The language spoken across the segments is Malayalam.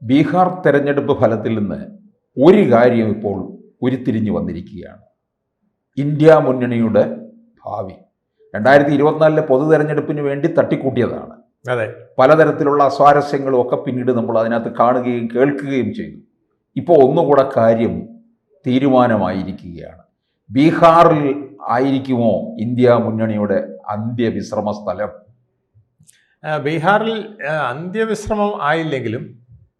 ബീഹാർ തെരഞ്ഞെടുപ്പ് ഫലത്തിൽ നിന്ന് ഒരു കാര്യം ഇപ്പോൾ ഉരുത്തിരിഞ്ഞു വന്നിരിക്കുകയാണ്. ഇന്ത്യ മുന്നണിയുടെ ഭാവി 2024 പൊതു തെരഞ്ഞെടുപ്പിന് വേണ്ടി തട്ടിക്കൂട്ടിയതാണ്. അതെ, പലതരത്തിലുള്ള അസ്വാരസ്യങ്ങളും ഒക്കെ പിന്നീട് നമ്മൾ അതിനകത്ത് കാണുകയും കേൾക്കുകയും ചെയ്തു. ഇപ്പോൾ ഒന്നുകൂടെ കാര്യം തീരുമാനമായിരിക്കുകയാണ്. ബീഹാറിൽ ആയിരിക്കുമോ ഇന്ത്യ മുന്നണിയുടെ അന്ത്യവിശ്രമ സ്ഥലം? ബീഹാറിൽ അന്ത്യവിശ്രമം ആയില്ലെങ്കിലും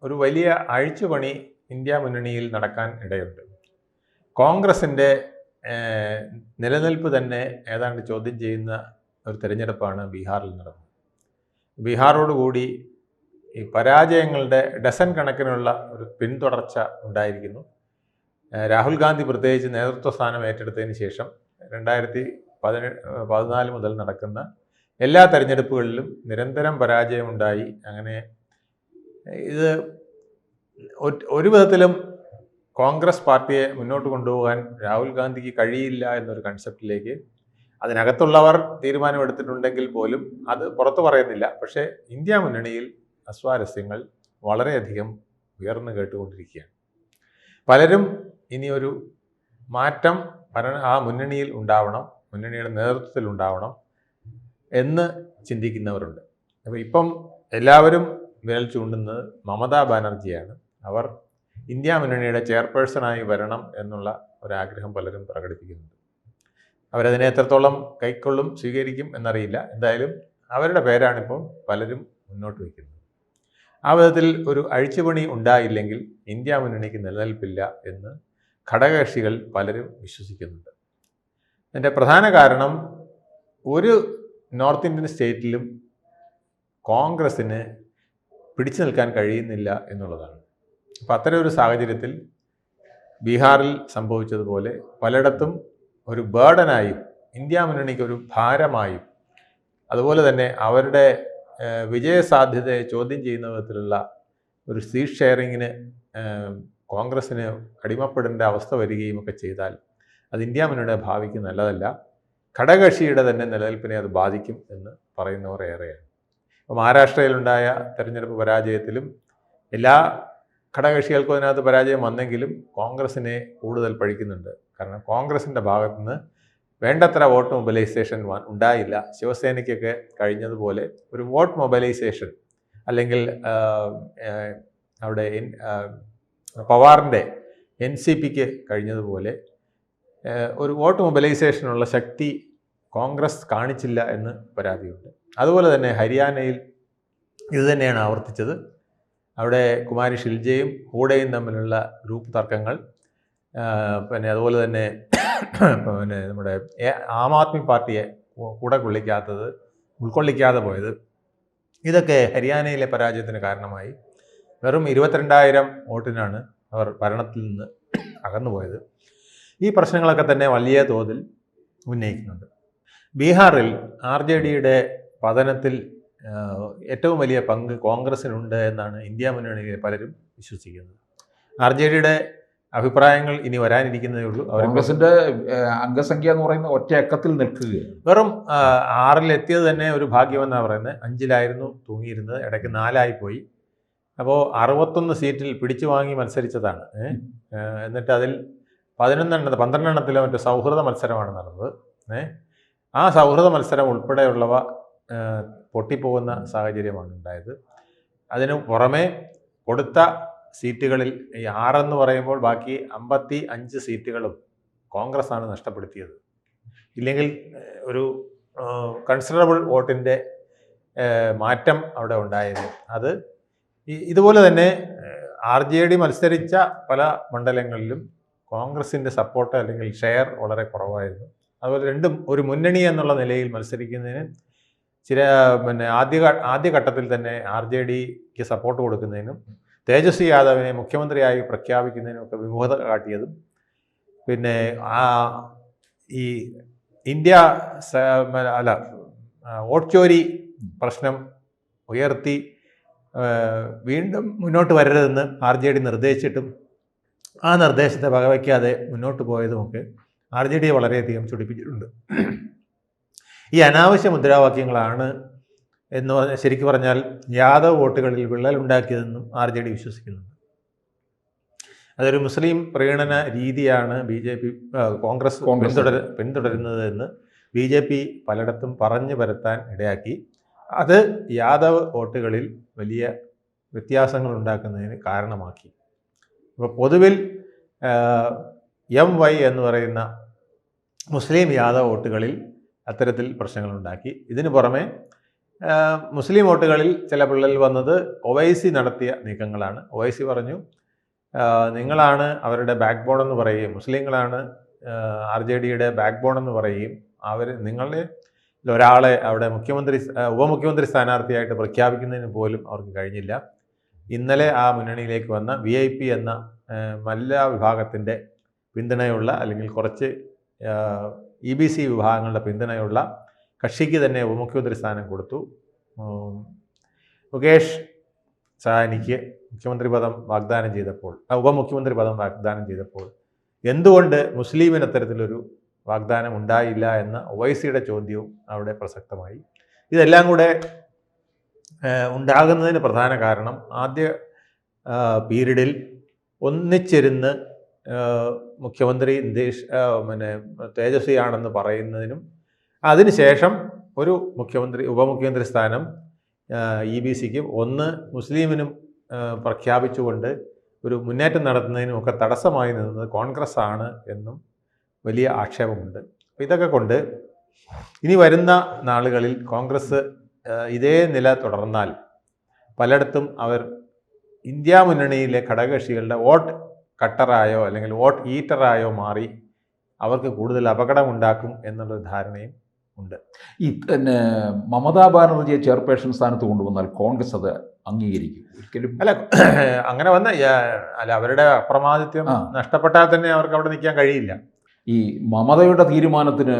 ഒരു വലിയ അഴിച്ചുപണി ഇന്ത്യ മുന്നണിയിൽ നടക്കാൻ ഇടയുണ്ട്. കോൺഗ്രസിൻ്റെ നിലനിൽപ്പ് തന്നെ ഏതാണ്ട് ചോദ്യം ചെയ്യുന്ന ഒരു തെരഞ്ഞെടുപ്പാണ് ബീഹാറിൽ നടന്നത്. ബീഹാറോടുകൂടി ഈ പരാജയങ്ങളുടെ ഡസൻ കണക്കിനുള്ള ഒരു പിന്തുടർച്ച ഉണ്ടായിരിക്കുന്നു. രാഹുൽ ഗാന്ധി പ്രത്യേകിച്ച് നേതൃത്വ സ്ഥാനം ഏറ്റെടുത്തതിന് ശേഷം 2014 മുതൽ നടക്കുന്ന എല്ലാ തെരഞ്ഞെടുപ്പുകളിലും നിരന്തരം പരാജയമുണ്ടായി. അങ്ങനെ ഇത് ഒരു വിധത്തിലും കോൺഗ്രസ് പാർട്ടിയെ മുന്നോട്ട് കൊണ്ടുപോകാൻ രാഹുൽ ഗാന്ധിക്ക് കഴിയില്ല എന്നൊരു കൺസെപ്റ്റിലേക്ക് അതിനകത്തുള്ളവർ തീരുമാനമെടുത്തിട്ടുണ്ടെങ്കിൽ പോലും അത് പുറത്തു പറയുന്നില്ല. പക്ഷേ ഇന്ത്യ മുന്നണിയിൽ അസ്വാരസ്യങ്ങൾ വളരെയധികം ഉയർന്നു കേട്ടുകൊണ്ടിരിക്കുകയാണ്. പലരും ഇനിയൊരു മാറ്റം ആ മുന്നണിയിൽ ഉണ്ടാവണം, മുന്നണിയുടെ നേതൃത്വത്തിൽ ഉണ്ടാവണം എന്ന് ചിന്തിക്കുന്നവരുണ്ട്. അപ്പോൾ ഇപ്പം എല്ലാവരും വിരൽ ചൂണ്ടുന്നത് മമതാ ബാനർജിയാണ്. അവർ ഇന്ത്യ മുന്നണിയുടെ ചെയർപേഴ്സണായി വരണം എന്നുള്ള ഒരാഗ്രഹം പലരും പ്രകടിപ്പിക്കുന്നുണ്ട്. അവരതിനെ എത്രത്തോളം കൈക്കൊള്ളും, സ്വീകരിക്കും എന്നറിയില്ല. എന്തായാലും അവരുടെ പേരാണിപ്പോൾ പലരും മുന്നോട്ട് വയ്ക്കുന്നത്. ആ വിധത്തിൽ ഒരു അഴിച്ചുപണി ഉണ്ടായില്ലെങ്കിൽ ഇന്ത്യ മുന്നണിക്ക് നിലനിൽപ്പില്ല എന്ന് ഘടകകക്ഷികൾ പലരും വിശ്വസിക്കുന്നുണ്ട്. അതിൻ്റെ പ്രധാന കാരണം ഒരു നോർത്ത് ഇന്ത്യൻ സ്റ്റേറ്റിലും കോൺഗ്രസ്സിന് പിടിച്ചു നിൽക്കാൻ കഴിയുന്നില്ല എന്നുള്ളതാണ്. അപ്പം അത്തരം ഒരു സാഹചര്യത്തിൽ ബീഹാറിൽ സംഭവിച്ചതുപോലെ പലയിടത്തും ഒരു ബേർഡനായും ഇന്ത്യ മുന്നണിക്ക് ഒരു ഭാരമായും അതുപോലെ തന്നെ അവരുടെ വിജയസാധ്യതയെ ചോദ്യം ചെയ്യുന്ന വിധത്തിലുള്ള ഒരു സീറ്റ് ഷെയറിങ്ങിന് കോൺഗ്രസ്സിന് അടിമപ്പെടേണ്ട അവസ്ഥ വരികയും ഒക്കെ ചെയ്താൽ അത് ഇന്ത്യ മുന്നണിയുടെ ഭാവിക്ക് നല്ലതല്ല. ഘടകകക്ഷിയുടെ തന്നെ നിലനിൽപ്പിനെ അത് ബാധിക്കും എന്ന് പറയുന്നവർ ഏറെയാണ്. ഇപ്പോൾ മഹാരാഷ്ട്രയിലുണ്ടായ തെരഞ്ഞെടുപ്പ് പരാജയത്തിലും എല്ലാ ഘടകകക്ഷികൾക്കും അതിനകത്ത് പരാജയം വന്നെങ്കിലും കോൺഗ്രസ്സിനെ കൂടുതൽ പഴിക്കുന്നുണ്ട്. കാരണം കോൺഗ്രസിൻ്റെ ഭാഗത്തുനിന്ന് വേണ്ടത്ര വോട്ട് മൊബിലൈസേഷൻ ഉണ്ടായില്ല. ശിവസേനയ്ക്കൊക്കെ കഴിഞ്ഞതുപോലെ ഒരു വോട്ട് മൊബിലൈസേഷൻ അല്ലെങ്കിൽ അവിടെ പവാറിൻ്റെ NCPക്ക് കഴിഞ്ഞതുപോലെ ഒരു വോട്ട് മൊബിലൈസേഷനുള്ള ശക്തി കോൺഗ്രസ് കാണിച്ചില്ല എന്ന് പരാതിയുണ്ട്. അതുപോലെ തന്നെ ഹരിയാനയിൽ ഇതുതന്നെയാണ് ആവർത്തിച്ചത്. അവിടെ കുമാരി ഷിൽജയും ഹൂഡയും തമ്മിലുള്ള ഗ്രൂപ്പ് തർക്കങ്ങൾ, പിന്നെ അതുപോലെ തന്നെ നമ്മുടെ ആം ആദ്മി പാർട്ടിയെ കൂടെ ഉൾക്കൊള്ളിക്കാതെ പോയത്, ഇതൊക്കെ ഹരിയാനയിലെ പരാജയത്തിന് കാരണമായി. വെറും 22,000 വോട്ടിനാണ് അവർ ഭരണത്തിൽ നിന്ന് അകന്നുപോയത്. ഈ പ്രശ്നങ്ങളൊക്കെ തന്നെ വലിയ തോതിൽ ഉന്നയിക്കുന്നുണ്ട്. ബീഹാറിൽ RJDയുടെ പതനത്തിൽ ഏറ്റവും വലിയ പങ്ക് കോൺഗ്രസിനുണ്ട് എന്നാണ് ഇന്ത്യ മുന്നണിയിലെ പലരും വിശ്വസിക്കുന്നത്. RJDയുടെ അഭിപ്രായങ്ങൾ ഇനി വരാനിരിക്കുന്നതേ ഉള്ളൂ. കോൺഗ്രസിന്റെ അംഗസംഖ്യ എന്ന് പറയുന്ന ഒറ്റ അക്കത്തിൽ നിൽക്കുകയാണ്. വെറും 6-ൽ എത്തിയത് തന്നെ ഒരു ഭാഗ്യമെന്നാണ് പറയുന്നത്. 5-ലായിരുന്നു തൂങ്ങിയിരുന്നത്, ഇടയ്ക്ക് 4-ആയി പോയി. അപ്പോൾ 61 സീറ്റിൽ പിടിച്ചു വാങ്ങി മത്സരിച്ചതാണ്. എന്നിട്ട് അതിൽ 12 മറ്റു സൗഹൃദ മത്സരമാണ് നടന്നത്. ആ സൗഹൃദ മത്സരം ഉൾപ്പെടെയുള്ളവ പൊട്ടിപ്പോകുന്ന സാഹചര്യമാണ് ഉണ്ടായത്. അതിനു പുറമെ കൊടുത്ത സീറ്റുകളിൽ ഈ 6 എന്ന് പറയുമ്പോൾ ബാക്കി 55 സീറ്റുകളും കോൺഗ്രസ്സാണ് നഷ്ടപ്പെടുത്തിയത്. ഇല്ലെങ്കിൽ ഒരു കൺസിഡറബിൾ വോട്ടിൻ്റെ മാറ്റം അവിടെ ഉണ്ടായത്. അത് ഇതുപോലെ തന്നെ RJD മത്സരിച്ച പല മണ്ഡലങ്ങളിലും കോൺഗ്രസിൻ്റെ സപ്പോർട്ട് അല്ലെങ്കിൽ ഷെയർ വളരെ കുറവായിരുന്നു. അതുപോലെ രണ്ടും ഒരു മുന്നണി എന്നുള്ള നിലയിൽ മത്സരിക്കുന്നതിന് ആദ്യഘട്ടത്തിൽ തന്നെ RJDക്ക് സപ്പോർട്ട് കൊടുക്കുന്നതിനും തേജസ്വി യാദവിനെ മുഖ്യമന്ത്രിയായി പ്രഖ്യാപിക്കുന്നതിനും ഒക്കെ വിമുഖത കാട്ടിയതും, പിന്നെ ഈ വോട്ട് ചോരി പ്രശ്നം ഉയർത്തി വീണ്ടും മുന്നോട്ട് വരരുതെന്ന് RJD നിർദ്ദേശിച്ചിട്ടും ആ നിർദ്ദേശത്തെ വകവയ്ക്കാതെ മുന്നോട്ട് പോയതുമൊക്കെ RJDയെ വളരെയധികം ചൊടിപ്പിച്ചിട്ടുണ്ട്. ഈ അനാവശ്യ മുദ്രാവാക്യങ്ങളാണ് എന്ന് പറഞ്ഞാൽ ശരിക്കും പറഞ്ഞാൽ യാദവ് വോട്ടുകളിൽ വിള്ളലുണ്ടാക്കിയതെന്നും RJD വിശ്വസിക്കുന്നുണ്ട്. അതൊരു മുസ്ലിം പ്രീണന രീതിയാണ് കോൺഗ്രസ് പിന്തുടരുന്നത് എന്ന് BJP പലയിടത്തും പറഞ്ഞു പരത്താൻ ഇടയാക്കി. അത് യാദവ് വോട്ടുകളിൽ വലിയ വ്യത്യാസങ്ങൾ ഉണ്ടാക്കുന്നതിന് കാരണമാക്കി. അപ്പോൾ പൊതുവിൽ MY എന്ന് പറയുന്ന മുസ്ലിം യാദവ് വോട്ടുകളിൽ അത്തരത്തിൽ പ്രശ്നങ്ങളുണ്ടാക്കി. ഇതിനു പുറമെ മുസ്ലിം വോട്ടുകളിൽ ചില വിള്ളൽ വന്നത് ഒവൈസി നടത്തിയ നീക്കങ്ങളാണ്. ഒവൈസി പറഞ്ഞു, നിങ്ങളാണ് അവരുടെ ബാക്ക് ബോൺ എന്ന് പറയുകയും മുസ്ലിങ്ങളാണ് RJDയുടെ ബാക്ക് ബോൺ എന്ന് പറയുകയും നിങ്ങളുടെ ഒരാളെ അവിടെ ഉപമുഖ്യമന്ത്രി സ്ഥാനാർത്ഥിയായിട്ട് പ്രഖ്യാപിക്കുന്നതിന് പോലും അവർക്ക് കഴിഞ്ഞില്ല. ഇന്നലെ ആ മുന്നണിയിലേക്ക് വന്ന VIP എന്ന മല്ല വിഭാഗത്തിൻ്റെ പിന്തുണയുള്ള അല്ലെങ്കിൽ കുറച്ച് EBC വിഭാഗങ്ങളുടെ പിന്തുണയുള്ള കക്ഷിക്ക് തന്നെ ഉപമുഖ്യമന്ത്രി സ്ഥാനം കൊടുത്തു. മുകേഷ് സാഹനിക്ക് ഉപമുഖ്യമന്ത്രി പദം വാഗ്ദാനം ചെയ്തപ്പോൾ എന്തുകൊണ്ട് മുസ്ലിമിന് അത്തരത്തിലൊരു വാഗ്ദാനം ഉണ്ടായില്ല എന്ന ഒവൈസിയുടെ ചോദ്യവും അവിടെ പ്രസക്തമായി. ഇതെല്ലാം കൂടെ ഉണ്ടാകുന്നതിന് പ്രധാന കാരണം ആദ്യ പീരീഡിൽ ഒന്നിച്ചിരുന്ന് മുഖ്യമന്ത്രി തേജസ്വിയാണെന്ന് പറയുന്നതിനും അതിനുശേഷം ഒരു ഉപമുഖ്യമന്ത്രി സ്ഥാനം EBCക്കും ഒന്ന് മുസ്ലിമിനും പ്രഖ്യാപിച്ചുകൊണ്ട് ഒരു മുന്നേറ്റം നടത്തുന്നതിനും ഒക്കെ തടസ്സമായി നിന്നത് കോൺഗ്രസ് ആണ് എന്നും വലിയ ആക്ഷേപമുണ്ട്. ഇതൊക്കെ കൊണ്ട് ഇനി വരുന്ന നാളുകളിൽ കോൺഗ്രസ് ഇതേ നില തുടർന്നാൽ പലയിടത്തും അവർ ഇന്ത്യ മുന്നണിയിലെ ഘടകകക്ഷികളുടെ വോട്ട് കട്ടറായോ അല്ലെങ്കിൽ വോട്ട് ഈറ്ററായോ മാറി അവർക്ക് കൂടുതൽ അപകടമുണ്ടാക്കും എന്നുള്ളൊരു ധാരണയും ഉണ്ട്. ഈ മമതാ ബാനർജിയെ ചെയർപേഴ്സൺ സ്ഥാനത്ത് കൊണ്ടുവന്നാൽ കോൺഗ്രസ് അത് അംഗീകരിക്കും? ഒരിക്കലും അല്ല. അങ്ങനെ വന്ന അവരുടെ അപ്രമാദിത്വം നഷ്ടപ്പെട്ടാൽ തന്നെ അവർക്ക് അവിടെ നിൽക്കാൻ കഴിയില്ല. ഈ മമതയുടെ തീരുമാനത്തിന്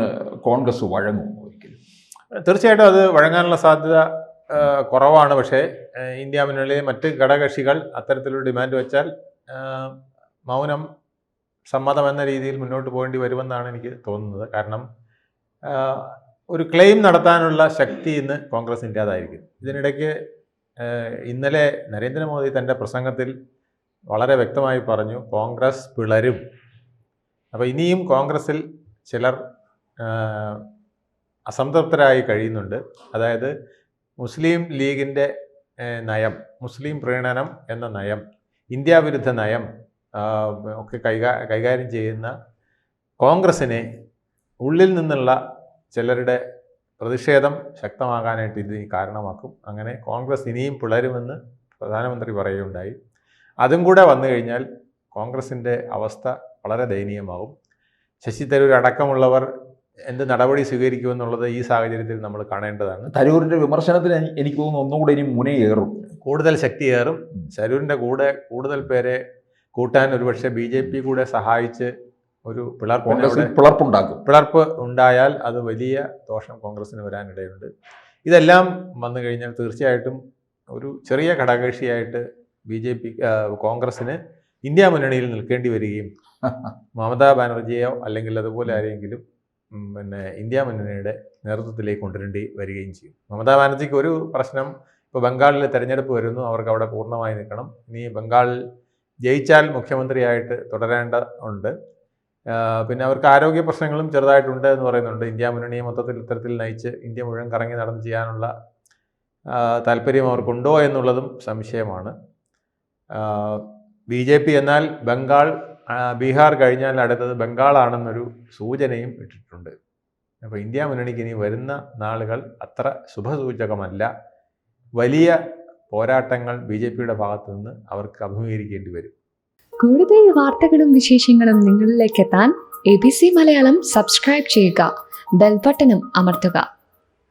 കോൺഗ്രസ് വഴങ്ങും? ഒരിക്കലും തീർച്ചയായിട്ടും അത് വഴങ്ങാനുള്ള സാധ്യത കുറവാണ്. പക്ഷേ ഇന്ത്യ മുന്നണിയിലെ മറ്റ് ഘടകകക്ഷികൾ അത്തരത്തിലൊരു ഡിമാൻഡ് വെച്ചാൽ മൗനം സമ്മതം എന്ന രീതിയിൽ മുന്നോട്ട് പോകേണ്ടി വരുമെന്നാണ് എനിക്ക് തോന്നുന്നത്. കാരണം ഒരു ക്ലെയിം നടത്താനുള്ള ശക്തി ഇന്ന് കോൺഗ്രസിന് ഇല്ലാതായിരിക്കും. ഇതിനിടയ്ക്ക് ഇന്നലെ നരേന്ദ്രമോദി തൻ്റെ പ്രസംഗത്തിൽ വളരെ വ്യക്തമായി പറഞ്ഞു, കോൺഗ്രസ് പിളരും. അപ്പോൾ ഇനിയും കോൺഗ്രസിൽ ചിലർ അസംതൃപ്തരായി കഴിയുന്നുണ്ട്. അതായത് മുസ്ലിം ലീഗിൻ്റെ നയം, മുസ്ലിം പ്രീണനം എന്ന നയം, ഇന്ത്യ വിരുദ്ധ നയം ഒക്കെ കൈകാര്യം ചെയ്യുന്ന കോൺഗ്രസിനെ ഉള്ളിൽ നിന്നുള്ള ചിലരുടെ പ്രതിഷേധം ശക്തമാകാനായിട്ട് ഇത് കാരണമാക്കും. അങ്ങനെ കോൺഗ്രസ് ഇനിയും പിളരുമെന്ന് പ്രധാനമന്ത്രി പറയുകയുണ്ടായി. അതും കൂടെ വന്നു കഴിഞ്ഞാൽ കോൺഗ്രസിൻ്റെ അവസ്ഥ വളരെ ദയനീയമാവും. ശശി തരൂർ അടക്കമുള്ളവർ എന്ത് നടപടി സ്വീകരിക്കുമെന്നുള്ളത് ഈ സാഹചര്യത്തിൽ നമ്മൾ കാണേണ്ടതാണ്. തരൂരിൻ്റെ വിമർശനത്തിന് എനിക്ക് തോന്നുന്നു ഒന്നുകൂടെ ഇനി മുനയേറും, കൂടുതൽ ശക്തിയേറും. തരൂരിൻ്റെ കൂടെ കൂടുതൽ പേരെ കൂട്ടാൻ ഒരുപക്ഷെ BJP കൂടെ സഹായിച്ച് ഒരു പിളർപ്പ് ഉണ്ടായാൽ അത് വലിയ ദോഷം കോൺഗ്രസിന് വരാനിടയുണ്ട്. ഇതെല്ലാം വന്നു കഴിഞ്ഞാൽ തീർച്ചയായിട്ടും ഒരു ചെറിയ ഘടകകക്ഷിയായിട്ട് കോൺഗ്രസിന് ഇന്ത്യ മുന്നണിയിൽ നിൽക്കേണ്ടി വരികയും മമതാ ബാനർജിയോ അല്ലെങ്കിൽ അതുപോലെ ആരെങ്കിലും ഇന്ത്യ മുന്നണിയുടെ നേതൃത്വത്തിലേക്ക് കൊണ്ടുവരേണ്ടി വരികയും ചെയ്യും. മമതാ ബാനർജിക്ക് ഒരു പ്രശ്നം, ഇപ്പോൾ ബംഗാളിൽ തെരഞ്ഞെടുപ്പ് വരുന്നു, അവർക്ക് അവിടെ പൂർണ്ണമായി നിൽക്കണം. ഇനി ബംഗാളിൽ ജയിച്ചാൽ മുഖ്യമന്ത്രിയായിട്ട് തുടരേണ്ടതുണ്ട്. പിന്നെ അവർക്ക് ആരോഗ്യ പ്രശ്നങ്ങളും ചെറുതായിട്ടുണ്ട് എന്ന് പറയുന്നുണ്ട്. ഇന്ത്യ മുന്നണിയെ മൊത്തത്തിൽ ഇത്തരത്തിൽ നയിച്ച് ഇന്ത്യ മുഴുവൻ കറങ്ങി നടന്ന് ചെയ്യാനുള്ള താല്പര്യം അവർക്കുണ്ടോ എന്നുള്ളതും സംശയമാണ്. BJP എന്നാൽ ബീഹാർ കഴിഞ്ഞാൽ അടുത്തത് ബംഗാളാണെന്നൊരു സൂചനയും ഇട്ടിട്ടുണ്ട്. അപ്പോൾ ഇന്ത്യ മുന്നണിക്ക് ഇനി വരുന്ന നാളുകൾ അത്ര ശുഭസൂചകമല്ല. വലിയ പോരാട്ടങ്ങൾ BJPയുടെ ഭാഗത്തു നിന്ന് അവർക്ക് അഭിമുഖീകരിക്കേണ്ടി വരും. കൂടുതൽ വാർത്തകളും വിശേഷങ്ങളും നിങ്ങളിലേക്ക് എത്താൻ ABC മലയാളം സബ്സ്ക്രൈബ് ചെയ്യുക, ബെൽ ബട്ടണും അമർത്തുക.